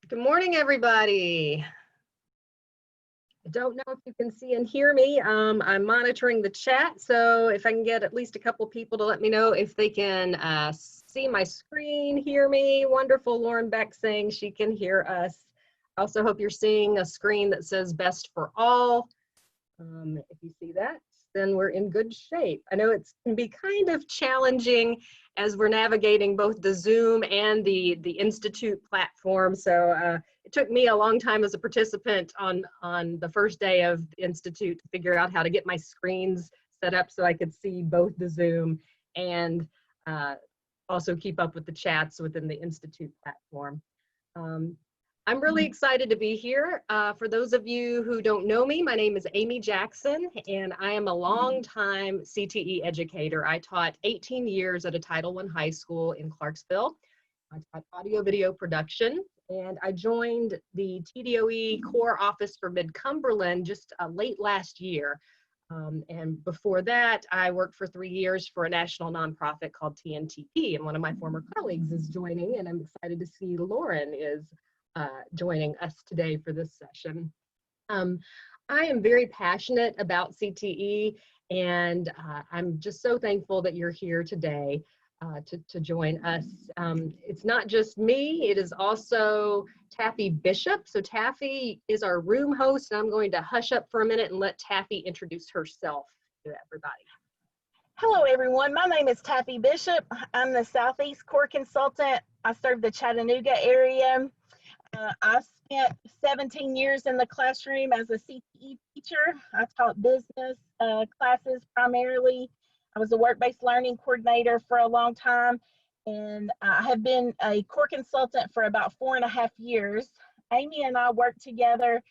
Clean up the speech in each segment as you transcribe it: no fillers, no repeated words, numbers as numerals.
Good morning, everybody. I don't know if you can see and hear me. I'm monitoring the chat, so if I can get at least a couple people to let me know if they can see my screen, hear me. Wonderful, Lauren Beck saying she can hear us. I also hope you're seeing a screen that says best for all. If you see that, then we're in good shape. I know it can be kind of challenging as we're navigating both the Zoom and the Institute platform. So it took me a long time as a participant on the first day of the Institute to figure out how to get my screens set up so I could see both the Zoom and also keep up with the chats within the Institute platform. I'm really excited to be here. For those of you who don't know me, my name is Amy Jackson, and I am a longtime CTE educator. I taught 18 years at a Title I high school in Clarksville. I taught audio video production, and I joined the TDOE Core Office for Mid-Cumberland just late last year. And before that, I worked for 3 years for a national nonprofit called TNTP, and one of my former colleagues is joining, and I'm excited to see Lauren is joining us today for this session. I am very passionate about CTE, and I'm just so thankful that you're here today to join us. It's not just me, it is also Taffy Bishop. So Taffy is our room host, and I'm going to hush up for a minute and let Taffy introduce herself to everybody. Hello, everyone. My name is Taffy Bishop. I'm the Southeast Core Consultant. I serve the Chattanooga area. I spent 17 years in the classroom as a CTE teacher. I taught business classes primarily. I was a work-based learning coordinator for a long time, and I have been a core consultant for about 4.5 years. Amy and I worked together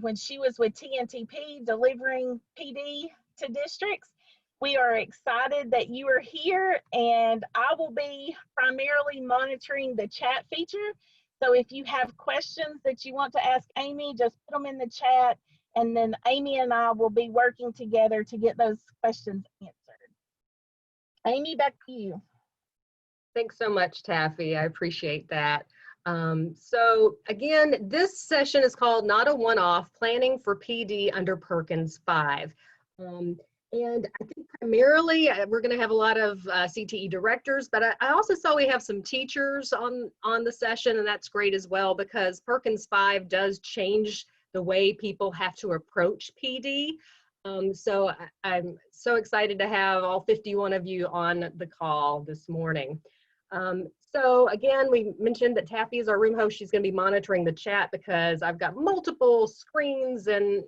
when she was with TNTP delivering PD to districts. We are excited that you are here, and I will be primarily monitoring the chat feature. So if you have questions that you want to ask Amy, just put them in the chat, and then Amy and I will be working together to get those questions answered. Amy, back to you. Thanks so much, Taffy. I appreciate that. So again, this session is called Not a One-Off, Planning for PD under Perkins 5. And I think primarily we're going to have a lot of CTE directors, but I also saw we have some teachers on the session, and that's great as well, because Perkins 5 does change the way people have to approach PD. So I'm so excited to have all 51 of you on the call this morning. So again, we mentioned that Taffy is our room host. She's going to be monitoring the chat because I've got multiple screens and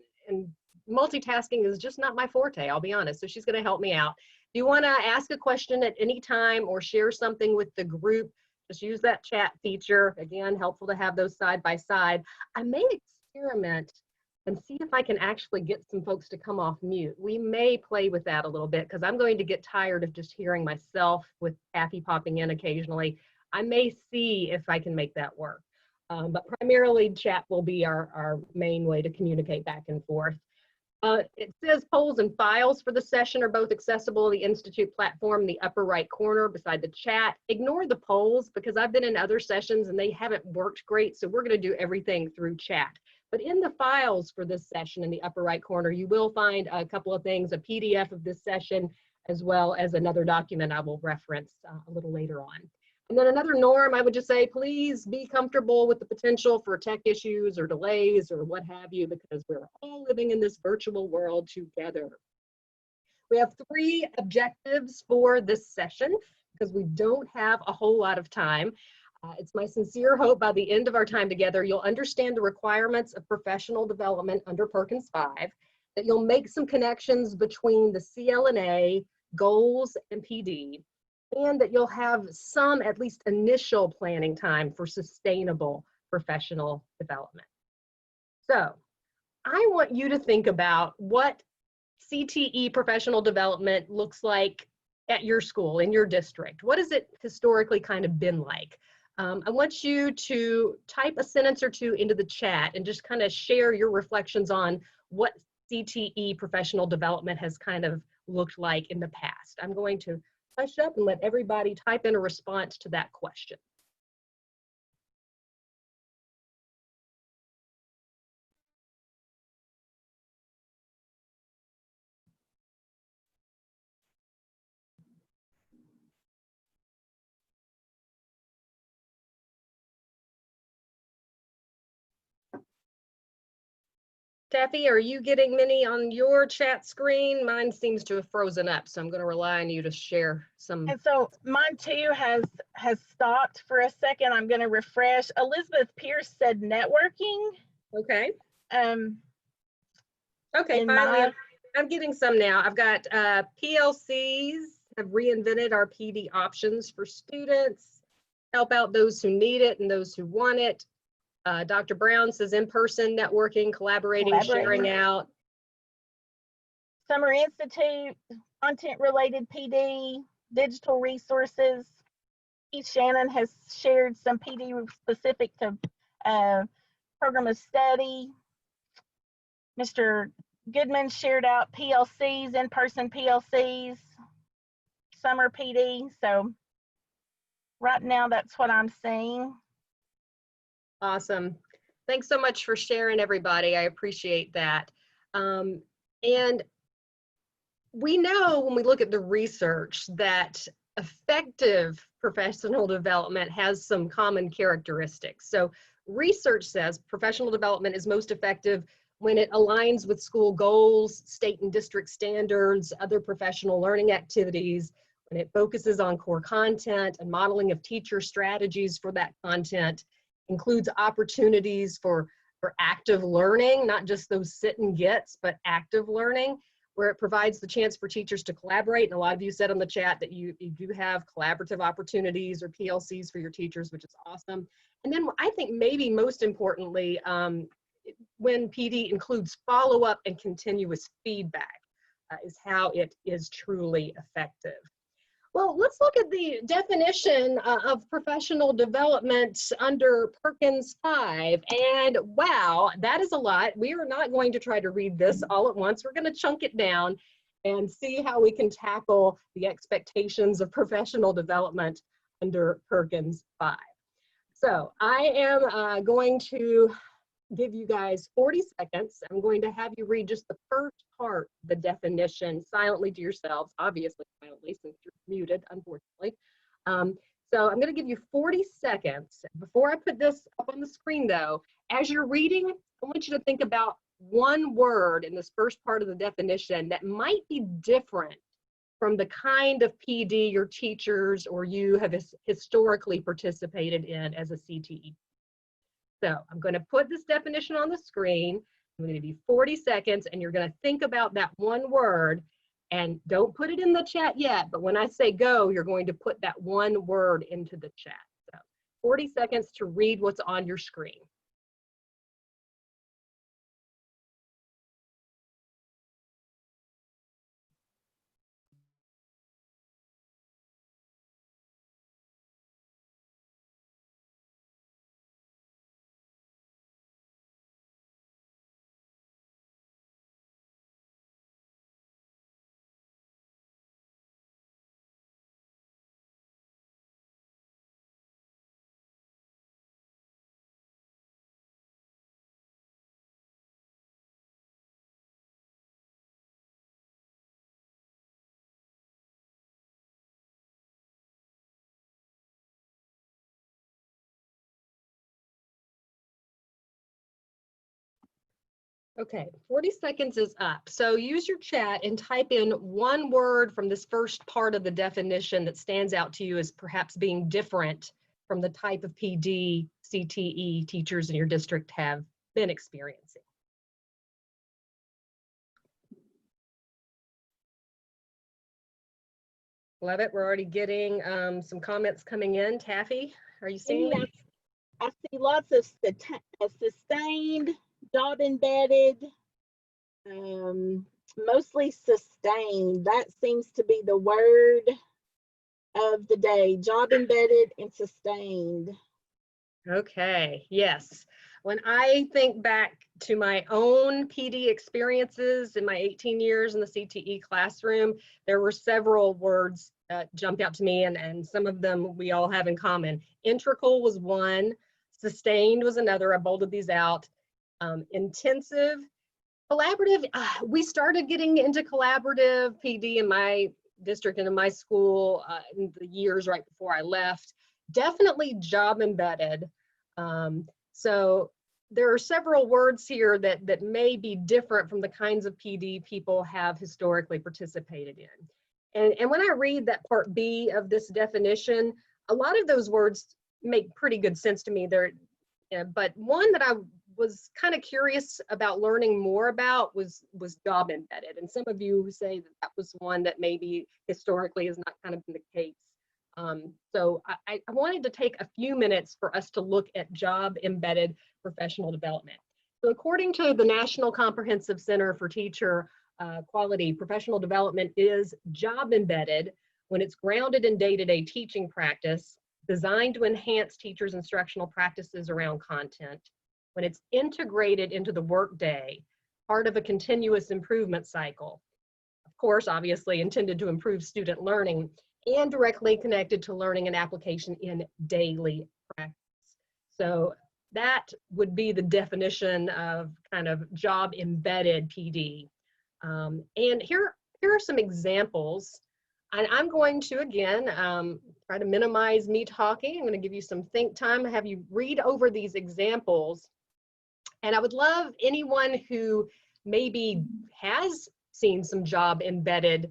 multitasking is just not my forte, I'll be honest. So she's going to help me out. If you want to ask a question at any time or share something with the group, just use that chat feature. Again, helpful to have those side by side. I may experiment and see if I can actually get some folks to come off mute. We may play with that a little bit because I'm going to get tired of just hearing myself with Taffy popping in occasionally. I may see if I can make that work. But primarily chat will be our main way to communicate back and forth. It says polls and files for the session are both accessible in the Institute platform in the upper right corner beside the chat. Ignore the polls because I've been in other sessions and they haven't worked great, so we're going to do everything through chat. But in the files for this session in the upper right corner, you will find a couple of things, a PDF of this session, as well as another document I will reference a little later on. And then another norm, I would just say, please be comfortable with the potential for tech issues or delays or what have you, because we're all living in this virtual world together. We have 3 objectives for this session because we don't have a whole lot of time. It's my sincere hope by the end of our time together, you'll understand the requirements of professional development under Perkins 5, that you'll make some connections between the CLNA, goals, and PD, and that you'll have some at least initial planning time for sustainable professional development. So I want you to think about what CTE professional development looks like at your school, in your district. What has it historically kind of been like? I want you to type a sentence or two into the chat and just kind of share your reflections on what CTE professional development has kind of looked like in the past. I'm going to hush up and let everybody type in a response to that question. Taffy, are you getting many on your chat screen? Mine seems to have frozen up, so I'm going to rely on you to share some. And so mine too has stopped for a second. I'm going to refresh. Elizabeth Pierce said networking. Okay. Um, Okay, finally, I'm getting some now. I've got PLCs have reinvented our PD options for students, help out those who need it and those who want it. Dr. Brown says in-person networking, collaborating, sharing out. Summer Institute, content-related PD, digital resources. Keith Shannon has shared some PD specific to program of study. Mr. Goodman shared out PLCs, in-person PLCs, summer PD. So right now, that's what I'm seeing. Awesome. Thanks so much for sharing, everybody. I appreciate that. And we know when we look at the research that effective professional development has some common characteristics. So research says professional development is most effective when it aligns with school goals, state and district standards, other professional learning activities, when it focuses on core content and modeling of teacher strategies for that content, includes opportunities for active learning, not just those sit and gets, but active learning, where it provides the chance for teachers to collaborate. And a lot of you said on the chat that you do have collaborative opportunities or PLCs for your teachers, which is awesome. And then I think maybe most importantly, when PD includes follow-up and continuous feedback is how it is truly effective. Well, let's look at the definition of professional development under Perkins 5. And wow, that is a lot. We are not going to try to read this all at once. We're going to chunk it down and see how we can tackle the expectations of professional development under Perkins 5. So I am going to give you guys 40 seconds. I'm going to have you read just the first part of the definition silently to yourselves, obviously silently since you're muted, unfortunately. So I'm going to give you 40 seconds. Before I put this up on the screen though, as you're reading, I want you to think about one word in this first part of the definition that might be different from the kind of PD your teachers or you have historically participated in as a CTE. So I'm going to put this definition on the screen. I'm going to give you 40 seconds and you're going to think about that one word, and don't put it in the chat yet, but when I say go, you're going to put that one word into the chat. So 40 seconds to read what's on your screen. Okay, 40 seconds is up. So use your chat and type in one word from this first part of the definition that stands out to you as perhaps being different from the type of PD, CTE teachers in your district have been experiencing. Love it. We're already getting some comments coming in. Taffy, are you seeing that? I see lots of sustained, job embedded, mostly sustained. That seems to be the word of the day, job embedded and sustained. Okay, yes. When I think back to my own PD experiences in my 18 years in the CTE classroom, there were several words jumped out to me, and some of them we all have in common. Integral was one, sustained was another. I bolded these out. Intensive, collaborative. We started getting into collaborative PD in my district and in my school in the years right before I left. Definitely job embedded. So there are several words here that may be different from the kinds of PD people have historically participated in. And when I read that part B of this definition, a lot of those words make pretty good sense to me. But one that I was kind of curious about learning more about was job embedded. And some of you say that that was one that maybe historically has not kind of been the case. So I wanted to take a few minutes for us to look at job embedded professional development. So according to the National Comprehensive Center for Teacher Quality, professional development is job embedded when it's grounded in day-to-day teaching practice, designed to enhance teachers' instructional practices around content, when it's integrated into the workday, part of a continuous improvement cycle. Of course, obviously intended to improve student learning, and directly connected to learning and application in daily practice. So that would be the definition of kind of job embedded PD. And here are some examples. And I'm going to, again, try to minimize me talking. I'm going to give you some think time, have you read over these examples. And I would love anyone who maybe has seen some job embedded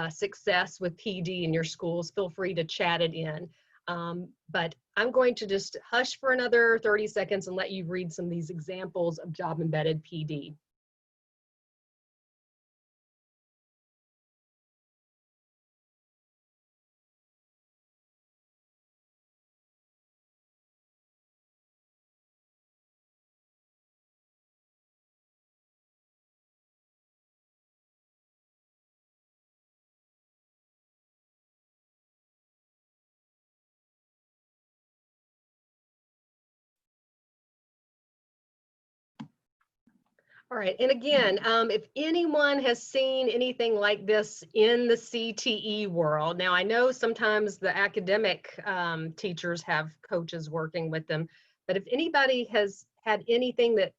success with PD in your schools, feel free to chat it in. But I'm going to just hush for another 30 seconds and let you read some of these examples of job embedded PD. All right, and again, if anyone has seen anything like this in the CTE world, now I know sometimes the academic teachers have coaches working with them, but if anybody has had anything that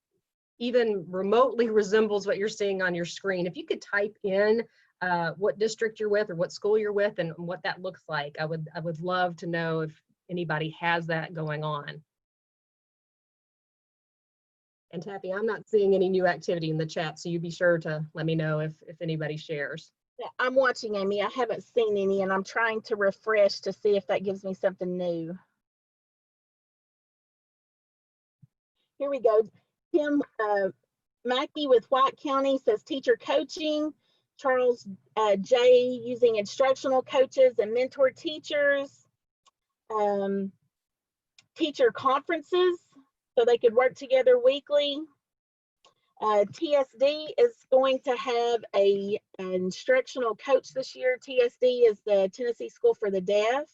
even remotely resembles what you're seeing on your screen, if you could type in what district you're with or what school you're with and what that looks like, I would love to know if anybody has that going on. And Taffy, I'm not seeing any new activity in the chat, so you be sure to let me know if anybody shares. Yeah, I'm watching, Amy. I haven't seen any, and I'm trying to refresh to see if that gives me something new. Here we go. Tim Mackey with White County says teacher coaching. Charles J using instructional coaches and mentor teachers. Teacher conferences so they could work together weekly. TSD is going to have an instructional coach this year. TSD is the Tennessee School for the Deaf.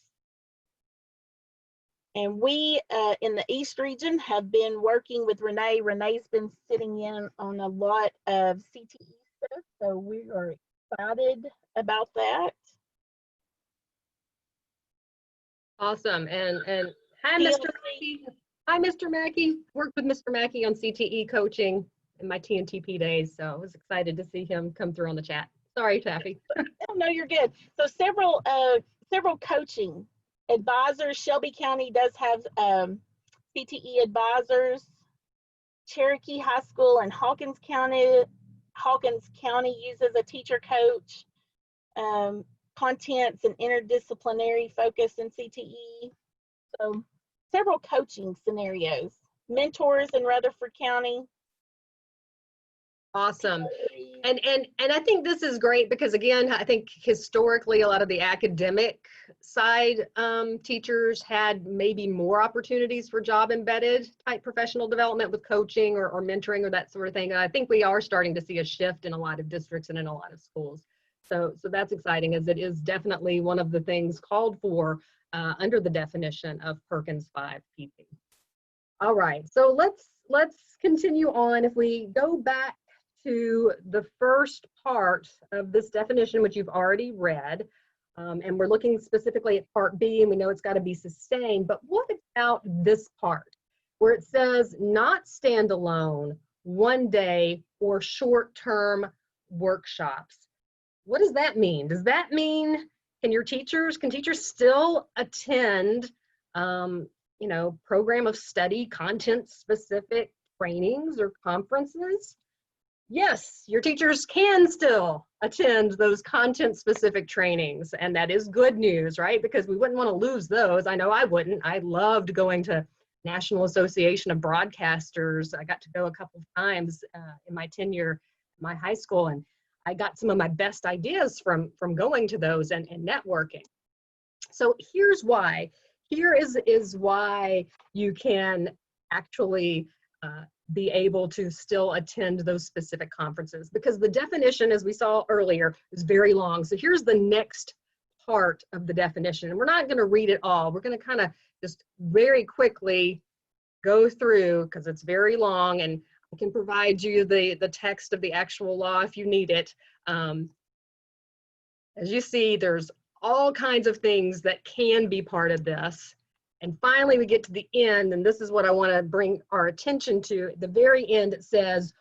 And we in the East region have been working with Renee. Renee's been sitting in on a lot of CTE stuff, so we are excited about that. Awesome, and hi, Mr. Mackey. Hi, Mr. Mackey. Worked with Mr. Mackey on CTE coaching in my TNTP days, so I was excited to see him come through on the chat. Sorry, Taffy. Oh, no, you're good. So several coaching advisors. Shelby County does have CTE advisors. Cherokee High School and Hawkins County uses a teacher coach. Contents and interdisciplinary focus in CTE. So several coaching scenarios. Mentors in Rutherford County. Awesome. And I think this is great because, again, I think historically a lot of the academic side teachers had maybe more opportunities for job embedded type professional development with coaching or mentoring or that sort of thing. And I think we are starting to see a shift in a lot of districts and in a lot of schools. So that's exciting, as it is definitely one of the things called for under the definition of Perkins 5 PP. All right, so let's continue on. If we go back to the first part of this definition, which you've already read, and we're looking specifically at part B, and we know it's got to be sustained, but what about this part where it says not standalone, one day, or short-term workshops? What does that mean? Does that mean can teachers still attend program of study, content specific trainings or conferences? Yes, your teachers can still attend those content-specific trainings, and that is good news, right? Because we wouldn't want to lose those. I know I wouldn't. I loved going to National Association of Broadcasters. I got to go a couple of times in my tenure in my high school, and I got some of my best ideas from going to those and networking. So here's why. Here is why you can actually be able to still attend those specific conferences, because the definition, as we saw earlier, is very long. So here's the next part of the definition, and we're not going to read it all. We're going to kind of just very quickly go through, because it's very long, and I can provide you the text of the actual law if you need it. As you see, there's all kinds of things that can be part of this. And finally, we get to the end, and this is what I want to bring our attention to. At the very end, it says,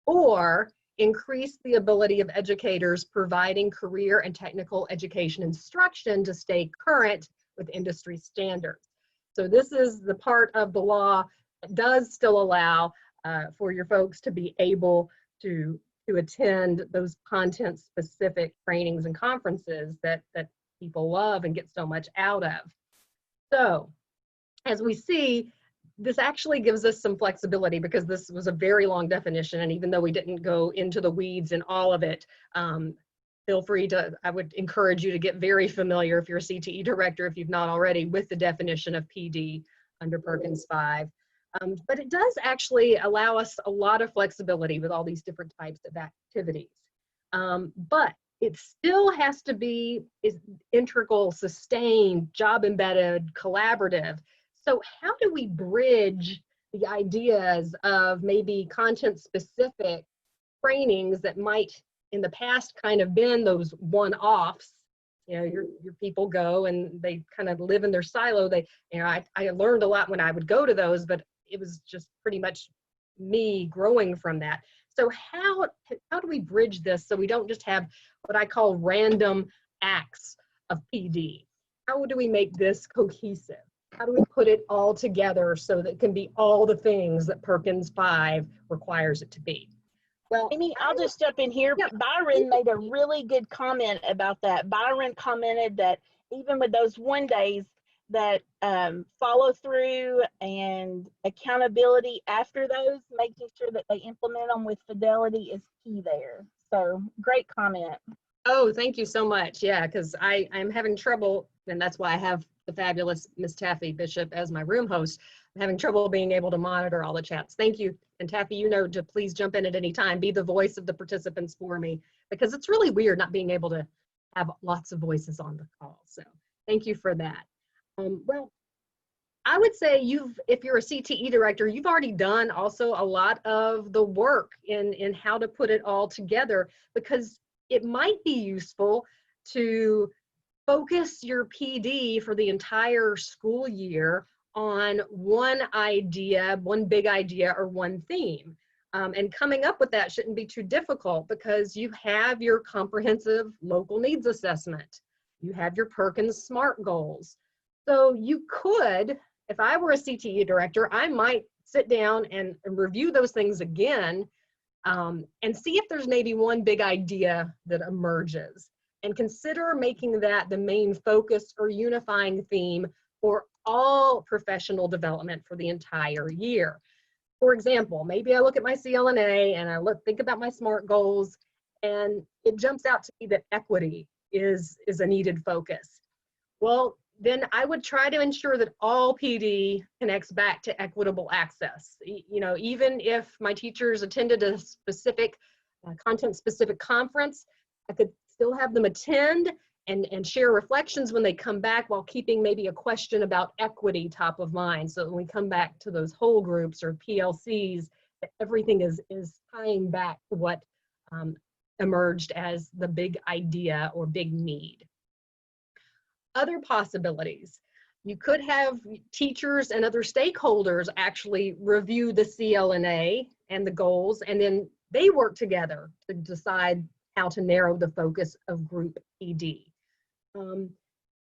or increase the ability of educators providing career and technical education instruction to stay current with industry standards. So this is the part of the law that does still allow for your folks to be able to attend those content-specific trainings and conferences that people love and get so much out of. So, as we see, this actually gives us some flexibility, because this was a very long definition, and even though we didn't go into the weeds in all of it, feel free to, I would encourage you to get very familiar, if you're a CTE director, if you've not already, with the definition of PD under Perkins 5. But it does actually allow us a lot of flexibility with all these different types of activities. But it still has to be integral, sustained, job embedded, collaborative. So how do we bridge the ideas of maybe content specific trainings that might in the past kind of been those one-offs? You know, your people go and they kind of live in their silo. They, you know, I learned a lot when I would go to those, but it was just pretty much me growing from that. So how do we bridge this so we don't just have what I call random acts of PD? How do we make this cohesive? How do we put it all together so that it can be all the things that Perkins 5 requires it to be? Well, Amy, I'll just jump in here. Yeah. Byron made a really good comment about that. Byron commented that even with those one days, that follow through and accountability after those, making sure that they implement them with fidelity is key there. So great comment. Oh, thank you so much. Yeah, because I'm having trouble, and that's why I have the fabulous Miss Taffy Bishop as my room host. I'm having trouble being able to monitor all the chats. Thank you. And Taffy, you know to please jump in at any time, be the voice of the participants for me, because it's really weird not being able to have lots of voices on the call. So thank you for that. Well, I would say if you're a CTE director, you've already done also a lot of the work in how to put it all together, because it might be useful to focus your PD for the entire school year on one idea, one big idea, or one theme. And coming up with that shouldn't be too difficult, because you have your comprehensive local needs assessment. You have your Perkins SMART goals. So you could, if I were a CTE director, I might sit down and review those things again, and see if there's maybe one big idea that emerges, and consider making that the main focus or unifying theme for all professional development for the entire year. For example, maybe I look at my CLNA and I think about my SMART goals, and it jumps out to me that equity is a needed focus. Well, then I would try to ensure that all PD connects back to equitable access. You know, even if my teachers attended a specific content-specific conference, I could still have them attend and share reflections when they come back, while keeping maybe a question about equity top of mind. So when we come back to those whole groups or PLCs, that everything is tying back to what emerged as the big idea or big need. Other possibilities. You could have teachers and other stakeholders actually review the CLNA and the goals, and then they work together to decide how to narrow the focus of group PD.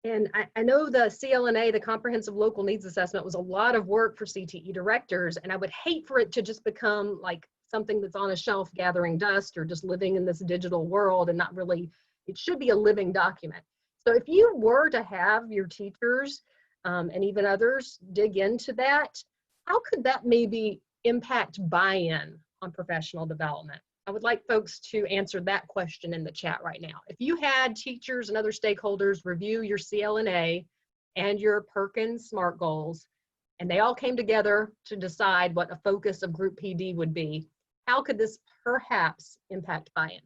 And I know the CLNA, the Comprehensive Local Needs Assessment, was a lot of work for CTE directors, and I would hate for it to just become like something that's on a shelf gathering dust or just living in this digital world and not really, it should be a living document. So if you were to have your teachers and even others dig into that, how could that maybe impact buy-in on professional development? I would like folks to answer that question in the chat right now. If you had teachers and other stakeholders review your CLNA and your Perkins SMART goals, and they all came together to decide what a focus of Group PD would be, how could this perhaps impact buy-in?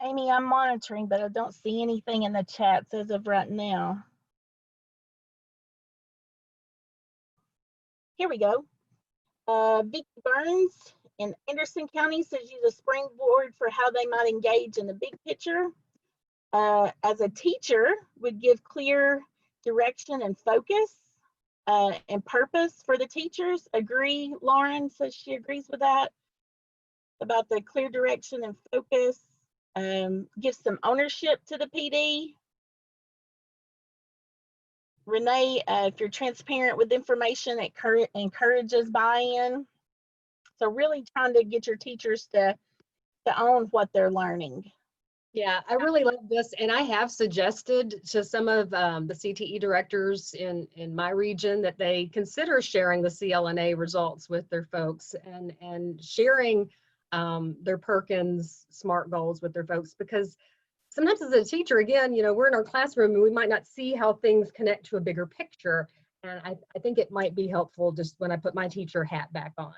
Amy, I'm monitoring, but I don't see anything in the chats as of right now. Here we go. Vicky Burns in Anderson County says use a springboard for how they might engage in the big picture. As a teacher, would give clear direction and focus and purpose for the teachers. Agree, Lauren says she agrees with that, about the clear direction and focus. Give some ownership to the PD. Renee, if you're transparent with information, it encourages buy-in. So really trying to get your teachers to own what they're learning. Yeah, I really love this, and I have suggested to some of the CTE directors in my region that they consider sharing the CLNA results with their folks and sharing their Perkins SMART goals with their folks, because sometimes as a teacher, again, you know, we're in our classroom and we might not see how things connect to a bigger picture, and I think it might be helpful just when I put my teacher hat back on.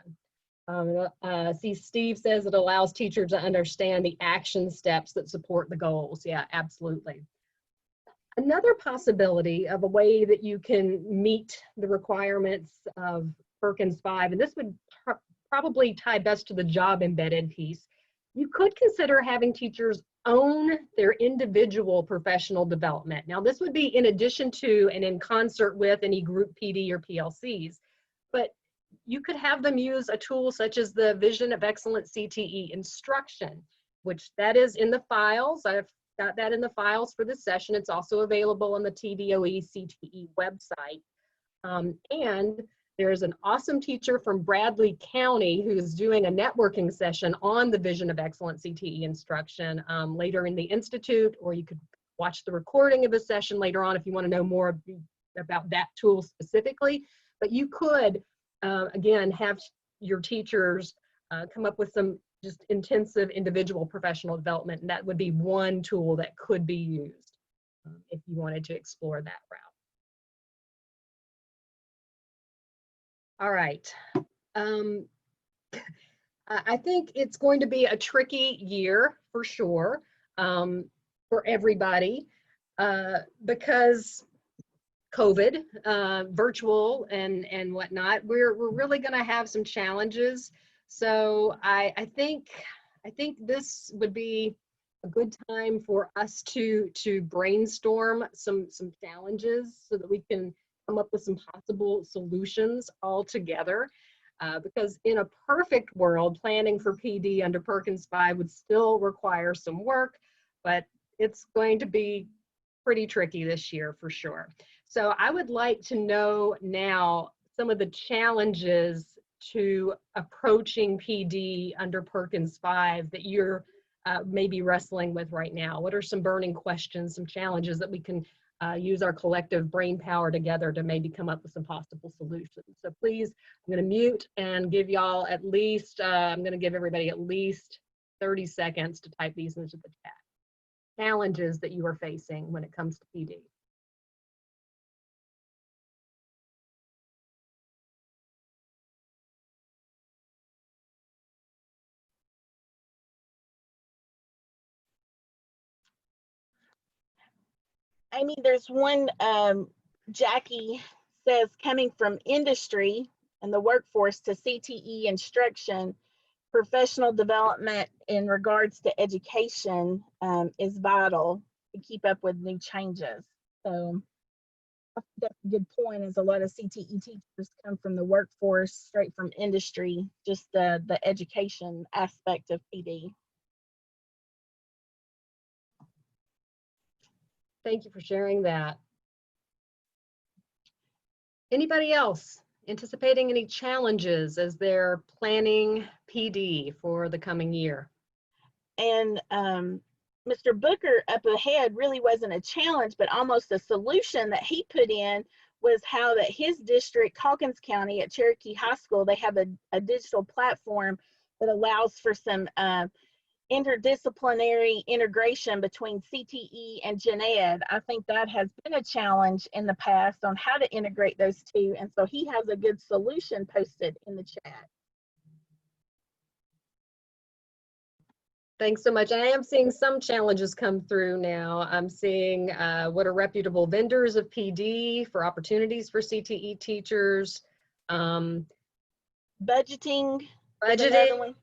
See, Steve says it allows teachers to understand the action steps that support the goals. Yeah, absolutely. Another possibility of a way that you can meet the requirements of Perkins 5, and this would probably tie best to the job embedded piece, you could consider having teachers own their individual professional development. Now, this would be in addition to and in concert with any group PD or PLCs, but you could have them use a tool such as the Vision of Excellent CTE instruction, which that is in the files. I've got that in the files for this session. It's also available on the TVOE CTE website. And there's an awesome teacher from Bradley County who's doing a networking session on the Vision of Excellent CTE instruction later in the Institute, or you could watch the recording of the session later on if you want to know more about that tool specifically. But you could again, have your teachers come up with some just intensive individual professional development, and that would be one tool that could be used if you wanted to explore that route. All right. I think it's going to be a tricky year for sure for everybody because COVID, virtual and whatnot, we're really going to have some challenges. So I think this would be a good time for us to brainstorm some challenges so that we can come up with some possible solutions all together. Because in a perfect world, planning for PD under Perkins 5 would still require some work, but it's going to be pretty tricky this year for sure. So I would like to know now some of the challenges to approaching PD under Perkins 5 that you're maybe wrestling with right now. What are some burning questions, some challenges that we can use our collective brain power together to maybe come up with some possible solutions? So please, I'm going to mute and give y'all at least, I'm going to give everybody at least 30 seconds to type these into the chat. Challenges that you are facing when it comes to PD. Amy, there's one, Jackie says, coming from industry, and the workforce to CTE instruction, professional development in regards to education is vital to keep up with new changes. So I think that's a good point, as a lot of CTE teachers come from the workforce, straight from industry, just the education aspect of PD. Thank you for sharing that. Anybody else anticipating any challenges as they're planning PD for the coming year? And Mr. Booker up ahead really wasn't a challenge, but almost a solution that he put in was how that his district, Calkins County at Cherokee High School, they have a digital platform that allows for some interdisciplinary integration between CTE and Gen Ed. I think that has been a challenge in the past on how to integrate those two. And so he has a good solution posted in the chat. Thanks so much. I am seeing some challenges come through now. I'm seeing what are reputable vendors of PD for opportunities for CTE teachers. Budgeting. Budgeting.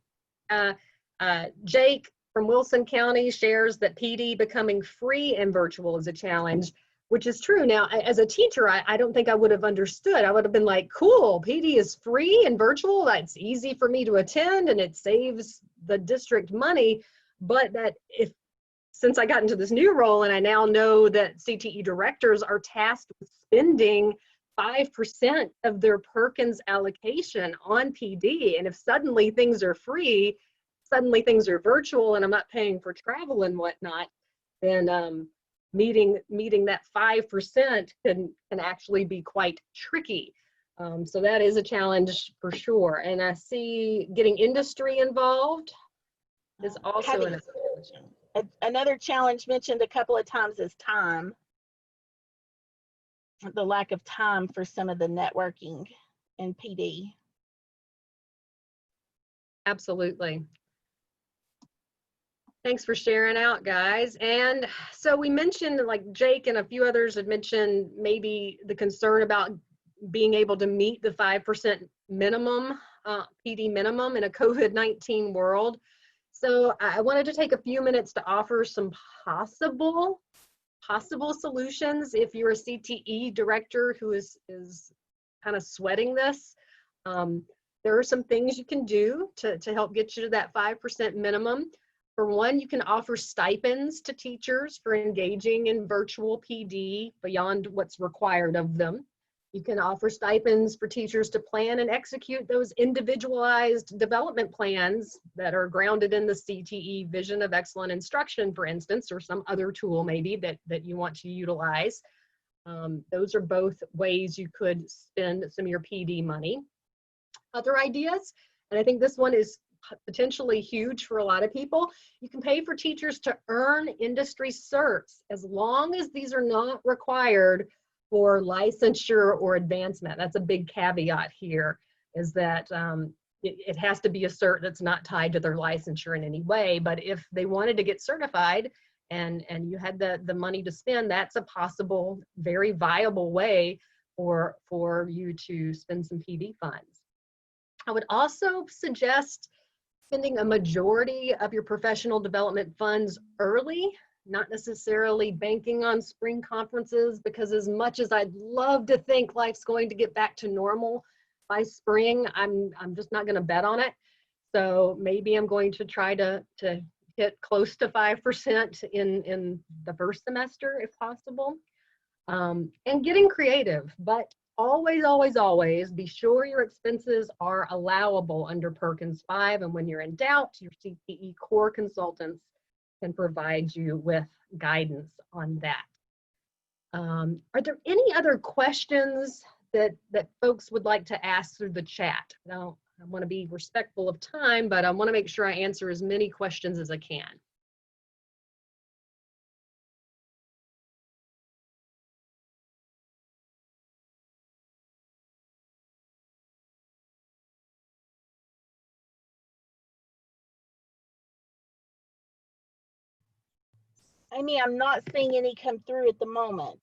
Jake from Wilson County shares that PD becoming free and virtual is a challenge, which is true. Now, as a teacher, I don't think I would have understood. I would have been like, cool, PD is free and virtual. That's easy for me to attend and it saves the district money. But that since I got into this new role and I now know that CTE directors are tasked with spending 5% of their Perkins allocation on PD, and if suddenly things are free, suddenly things are virtual and I'm not paying for travel and whatnot, then meeting that 5% can actually be quite tricky. So that is a challenge for sure. And I see getting industry involved is also a challenge. Another challenge mentioned a couple of times is time. The lack of time for some of the networking in PD. Absolutely. Thanks for sharing out, guys. And so we mentioned, like Jake and a few others had mentioned, maybe the concern about being able to meet the 5% minimum, PD minimum in a COVID-19 world. So I wanted to take a few minutes to offer some possible solutions if you're a CTE director who is kind of sweating this. There are some things you can do to help get you to that 5% minimum. For one, you can offer stipends to teachers for engaging in virtual PD beyond what's required of them. You can offer stipends for teachers to plan and execute those individualized development plans that are grounded in the CTE vision of excellent instruction, for instance, or some other tool maybe that you want to utilize. Those are both ways you could spend some of your PD money. Other ideas, and I think this one is potentially huge for a lot of people, you can pay for teachers to earn industry certs as long as these are not required for licensure or advancement. That's a big caveat here, is that it has to be a cert that's not tied to their licensure in any way. But if they wanted to get certified and you had the money to spend, that's a possible, very viable way for you to spend some PD funds. I would also suggest spending a majority of your professional development funds early, not necessarily banking on spring conferences, because as much as I'd love to think life's going to get back to normal by spring, I'm just not going to bet on it. So maybe I'm going to try to hit close to 5% in the first semester if possible. And getting creative, but always be sure your expenses are allowable under Perkins 5. And when you're in doubt, your CTE core consultants can provide you with guidance on that. Are there any other questions that folks would like to ask through the chat? Now, I want to be respectful of time, but I want to make sure I answer as many questions as I can. Amy, I'm not seeing any come through at the moment.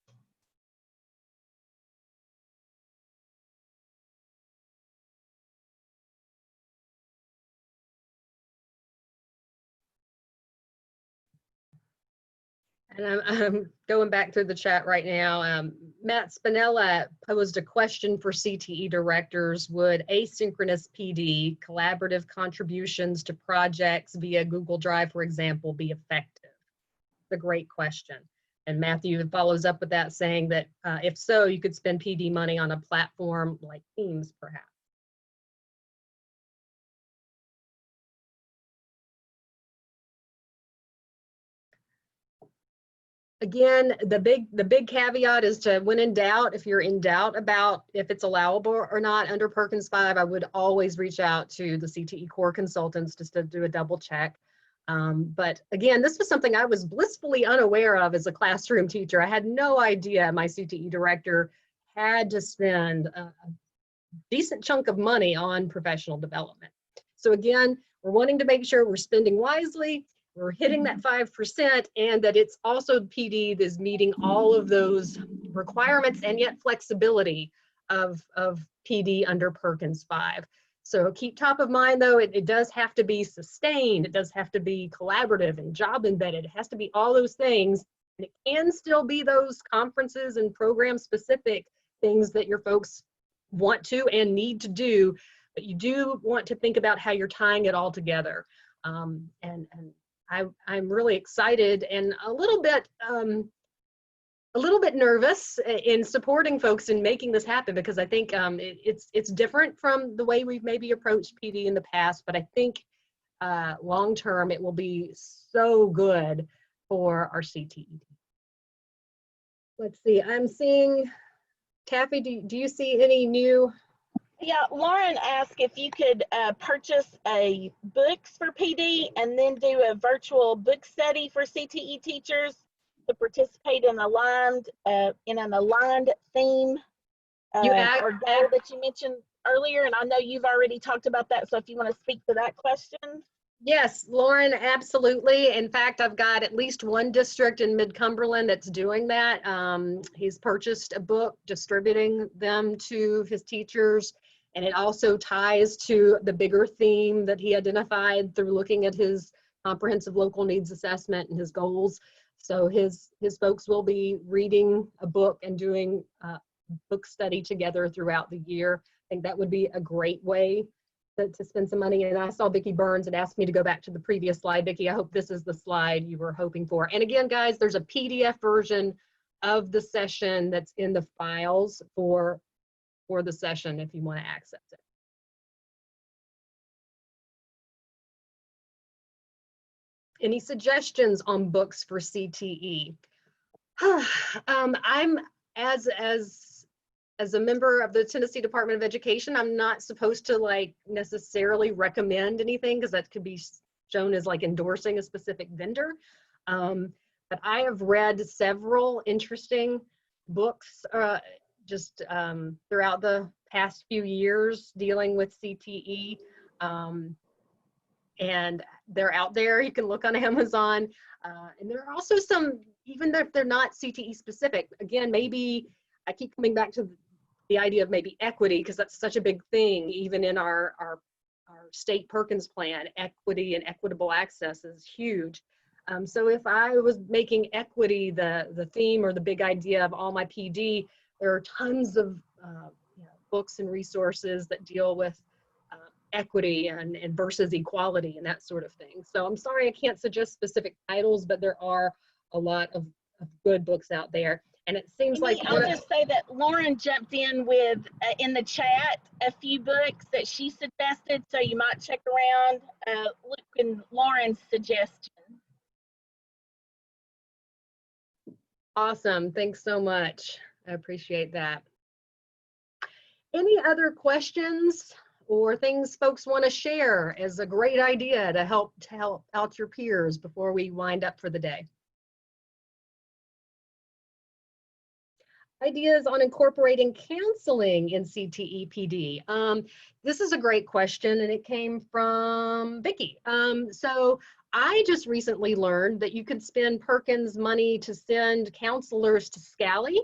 And I'm going back through the chat right now. Matt Spinella posed a question for CTE directors. Would asynchronous PD, collaborative contributions to projects via Google Drive, for example, be effective? It's a great question. And Matthew follows up with that saying that if so, you could spend PD money on a platform like Teams, perhaps. Again, the big caveat is to, when in doubt, if you're in doubt about if it's allowable or not under Perkins 5, I would always reach out to the CTE core consultants just to do a double check. But again, this was something I was blissfully unaware of as a classroom teacher. I had no idea my CTE director had to spend a decent chunk of money on professional development. So again, we're wanting to make sure we're spending wisely, we're hitting that 5%, and that it's also PD that is meeting all of those requirements and yet flexibility of PD under Perkins 5. So keep top of mind though, it does have to be sustained, it does have to be collaborative and job embedded, it has to be all those things. And it can still be those conferences and program specific things that your folks want to and need to do, but you do want to think about how you're tying it all together. And I'm really excited and a little bit nervous in supporting folks in making this happen, because I think it's different from the way we've maybe approached PD in the past, but I think long term it will be so good for our CTE. Let's see, I'm seeing, Taffy, do you see any new? Yeah, Lauren asked if you could purchase a books for PD and then do a virtual book study for CTE teachers to participate in an aligned theme or goal that you mentioned earlier. And I know you've already talked about that. So if you want to speak to that question. Yes, Lauren, absolutely. In fact, I've got at least one district in Mid-Cumberland that's doing that. He's purchased a book, distributing them to his teachers, and it also ties to the bigger theme that he identified through looking at his comprehensive local needs assessment and his goals. So his folks will be reading a book and doing book study together throughout the year. I think that would be a great way to spend some money. And I saw Vicki Burns and asked me to go back to the previous slide. Vicki, I hope this is the slide you were hoping for. And again, guys, there's a PDF version of the session that's in the files for the session if you want to access it. Any suggestions on books for CTE? I'm as a member of the Tennessee Department of Education, I'm not supposed to like necessarily recommend anything because that could be shown as like endorsing a specific vendor. But I have read several interesting books just throughout the past few years dealing with CTE. And they're out there, you can look on Amazon. And there are also some, even if they're not CTE specific, again, maybe I keep coming back to the idea of maybe equity, because that's such a big thing, even in our state Perkins plan. Equity and equitable access is huge. So if I was making equity the theme or the big idea of all my PD, there are tons of books and resources that deal with equity and versus equality and that sort of thing. So I'm sorry I can't suggest specific titles, but there are a lot of good books out there. And it seems like I'll just say that Lauren jumped in with in the chat a few books that she suggested, so you might check around. Look in Lauren's suggestion. Awesome, thanks so much. I appreciate that. Any other questions or things folks want to share as a great idea to help out your peers before we wind up for the day? Ideas on incorporating counseling in CTE PD. This is a great question, and it came from Vicki. So I just recently learned that you could spend Perkins money to send counselors to Scally.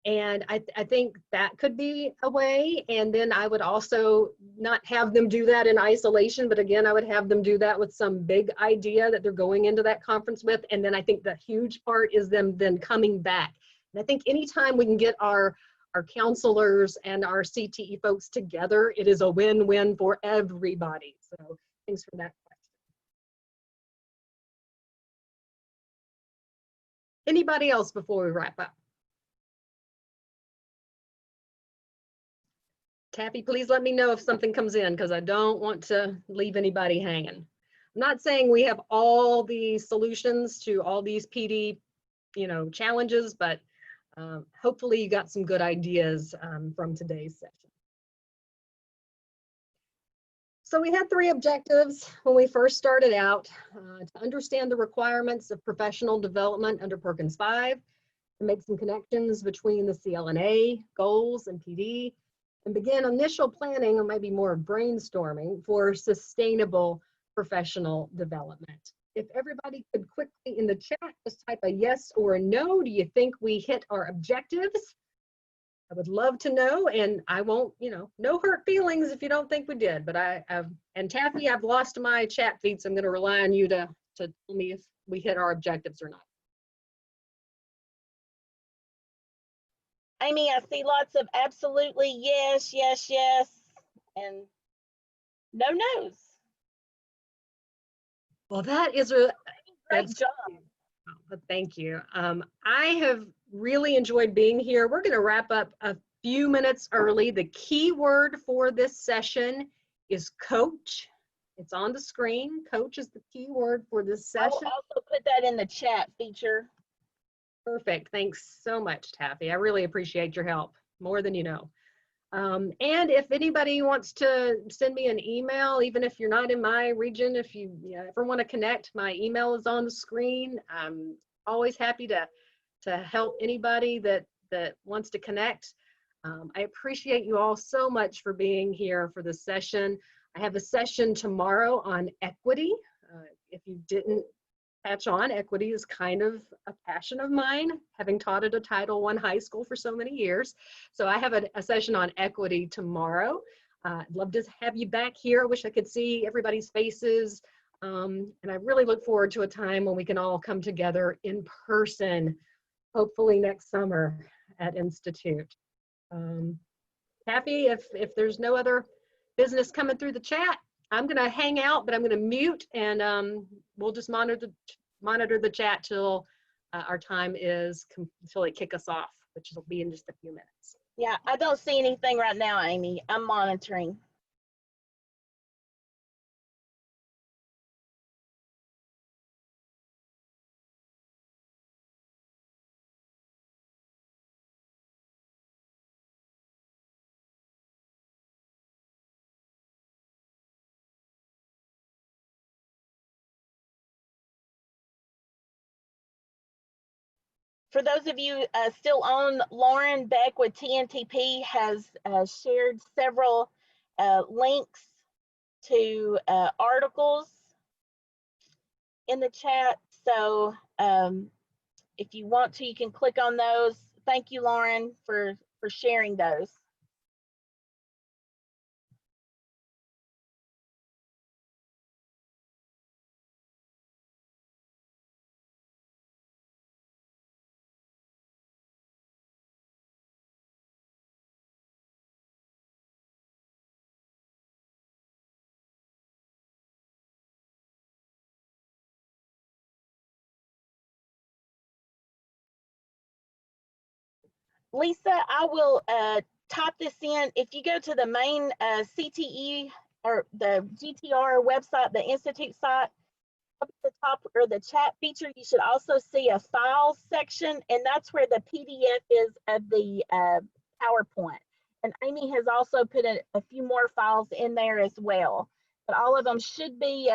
And I think that could be a way. And then I would also not have them do that in isolation, but again, I would have them do that with some big idea that they're going into that conference with. And then I think the huge part is them then coming back. And I think anytime we can get our counselors and our CTE folks together, it is a win-win for everybody. So thanks for that question. Anybody else before we wrap up? Taffy, please let me know if something comes in because I don't want to leave anybody hanging. I'm not saying we have all the solutions to all these PD, challenges, but hopefully you got some good ideas from today's session. So we had 3 objectives when we first started out: to understand the requirements of professional development under Perkins 5, to make some connections between the CLNA goals and PD, and begin initial planning, or maybe more brainstorming, for sustainable professional development. If everybody could quickly in the chat just type a yes or a no, do you think we hit our objectives? I would love to know, and I won't, no hurt feelings if you don't think we did, but and Taffy, I've lost my chat feed, so I'm gonna rely on you to tell me if we hit our objectives or not. Amy, I see lots of absolutely yes, yes, yes, and no no's. Well, that is a Great job. Thank you. I have really enjoyed being here. We're going to wrap up a few minutes early. The key word for this session is coach. It's on the screen. Coach is the key word for this session. I will also put that in the chat feature. Perfect. Thanks so much, Taffy. I really appreciate your help, more than you know. And if anybody wants to send me an email, even if you're not in my region, if you ever want to connect, my email is on the screen. I'm always happy to help anybody that wants to connect. I appreciate you all so much for being here for this session. I have a session tomorrow on equity. If you didn't catch on, equity is kind of a passion of mine, having taught at a Title I high school for so many years. So I have a session on equity tomorrow. I'd love to have you back here. I wish I could see everybody's faces. And I really look forward to a time when we can all come together in person, hopefully next summer at Institute. Taffy, if there's no other business coming through the chat, I'm going to hang out, but I'm going to mute, and we'll just monitor the chat till our time is until they kick us off, which will be in just a few minutes. Yeah, I don't see anything right now, Amy. I'm monitoring. For those of you still on, Lauren Beck with TNTP has shared several links to articles in the chat. So if you want to, you can click on those. Thank you, Lauren, for sharing those. Lisa, I will type this in. If you go to the main CTE or the GTR website, the Institute site, up at the top or the chat feature, you should also see a files section, and that's where the PDF is of the PowerPoint. And Amy has also put a few more files in there as well. But all of them should be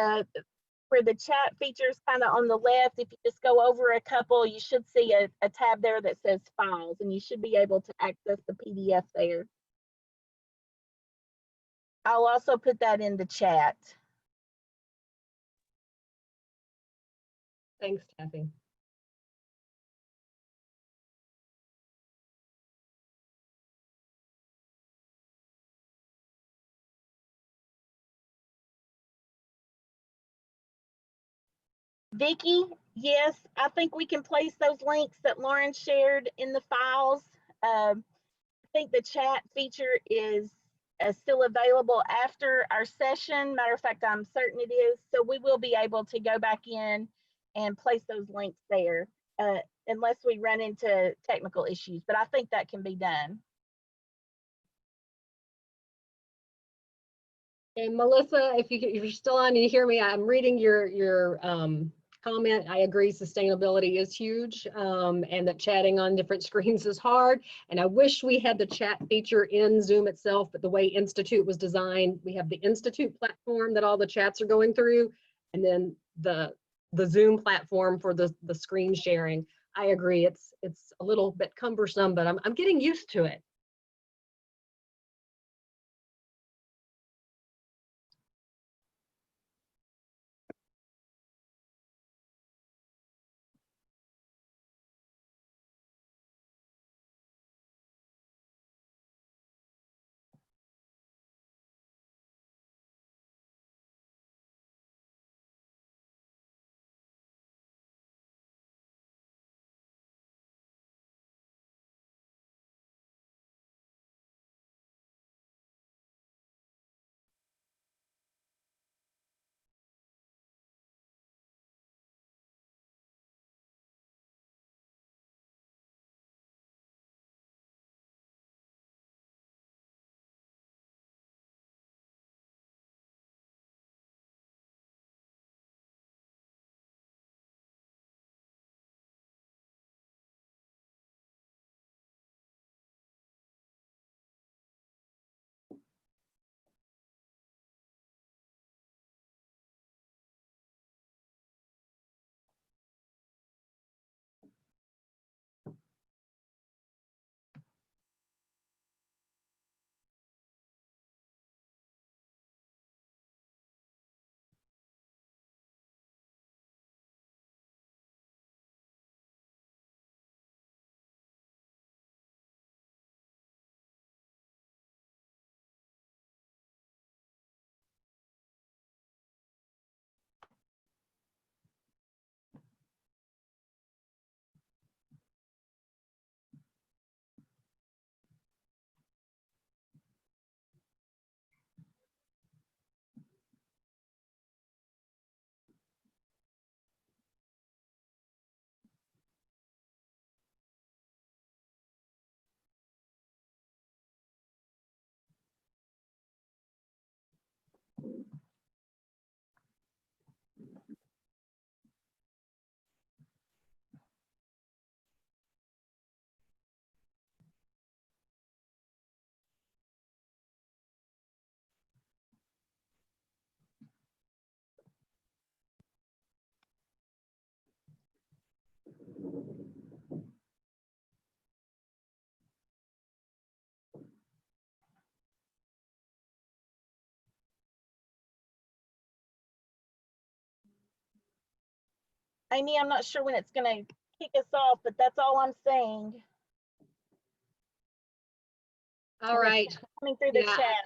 where the chat feature is kind of on the left. If you just go over a couple, you should see a tab there that says files, and you should be able to access the PDF there. I'll also put that in the chat. Thanks, Taffy. Vicky, yes, I think we can place those links that Lauren shared in the files. I think the chat feature is still available after our session. Matter of fact, I'm certain it is. So we will be able to go back in and place those links there, unless we run into technical issues. But I think that can be done. And Melissa, if you're still on and you hear me, I'm reading your comment. I agree, sustainability is huge, and that chatting on different screens is hard. And I wish we had the chat feature in Zoom itself, but the way Institute was designed, we have the Institute platform that all the chats are going through, and then the Zoom platform for the screen sharing. I agree, it's a little bit cumbersome, but I'm getting used to it. Amy, I'm not sure when it's going to kick us off, but that's all I'm saying. All right. Coming through the Yeah. chat.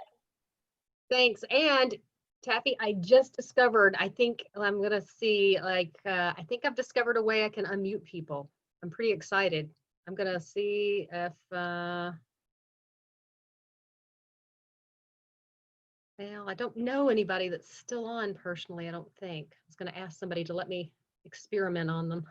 Thanks. And Taffy, I just discovered, I think I'm gonna see, like, I think I've discovered a way I can unmute people. I'm pretty excited. I'm gonna see if, well, I don't know anybody that's still on personally, I don't think. I was gonna ask somebody to let me experiment on them.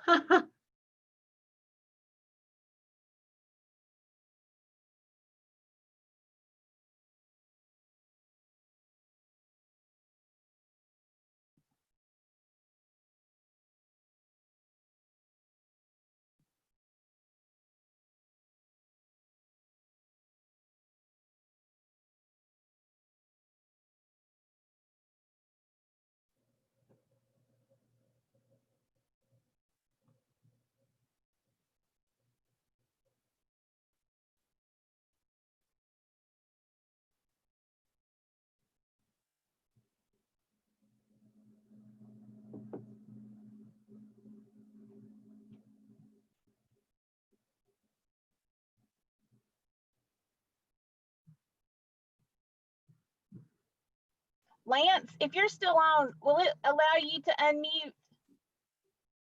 Lance, if you're still on, will it allow you to unmute?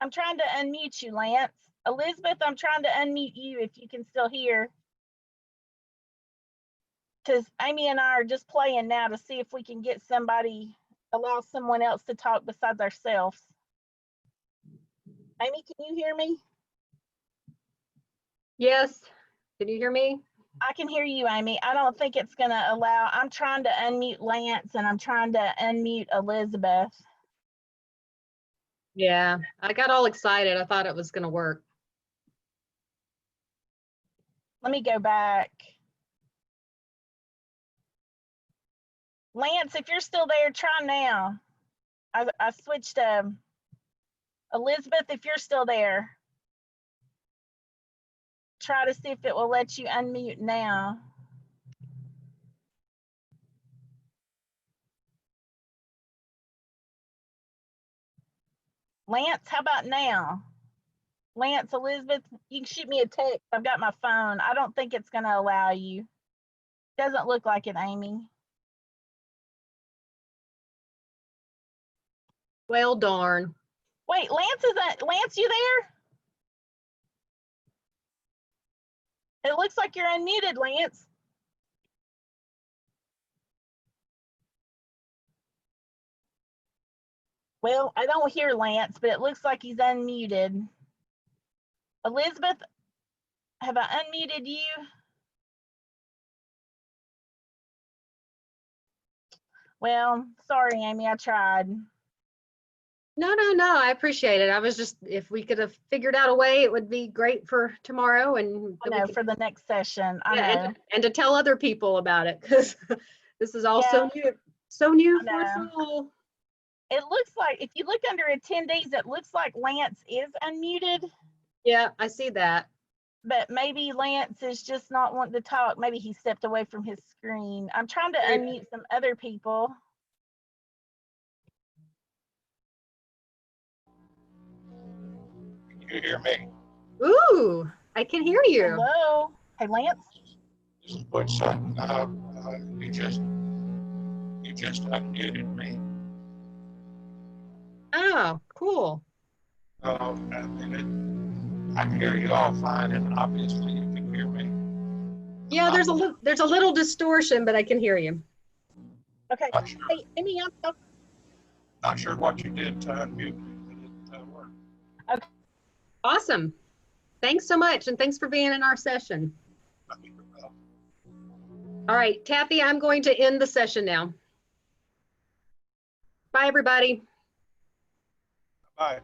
I'm trying to unmute you, Lance. Elizabeth, I'm trying to unmute you if you can still hear. Because Amy and I are just playing now to see if we can get somebody, allow someone else to talk besides ourselves. Amy, can you hear me? Yes. Can you hear me? I can hear you, Amy. I don't think it's going to allow. I'm trying to unmute Lance and I'm trying to unmute Elizabeth. Yeah, I got all excited. I thought it was going to work. Let me go back. Lance, if you're still there, try now. I switched Elizabeth, if you're still there, try to see if it will let you unmute now. Lance, how about now? Lance, Elizabeth, you can shoot me a text. I've got my phone. I don't think it's going to allow you. Doesn't look like it, Amy. Well, darn. Wait, Lance, you there? It looks like you're unmuted, Lance. Well, I don't hear Lance, but it looks like he's unmuted. Elizabeth, have I unmuted you? Well, sorry, Amy, I tried. No, I appreciate it. I was just, if we could have figured out a way, it would be great for tomorrow. And I know, for the next session. I know. and to tell other people about it, because this is all Yeah, so new I for us know. all. It looks like, if you look under attendees, it looks like Lance is unmuted, Yeah, I see that. but maybe Lance is just not wanting to talk. Maybe he stepped away from his screen. I'm trying to unmute some other people. Can you hear me? Ooh, I can hear you. Hello. Hey, Lance. This is what son. You just unmuted me. Oh, cool. I can hear you all fine, and obviously you can hear me. Yeah, there's a little distortion, but I can hear you. Okay. Not sure, Hey, Amy, I'm talking. not sure what you did to unmute me, but it worked. Okay. Awesome. Thanks so much, and thanks for being in our session. All right, Taffy, I'm going to end the session now. Bye, everybody. Bye.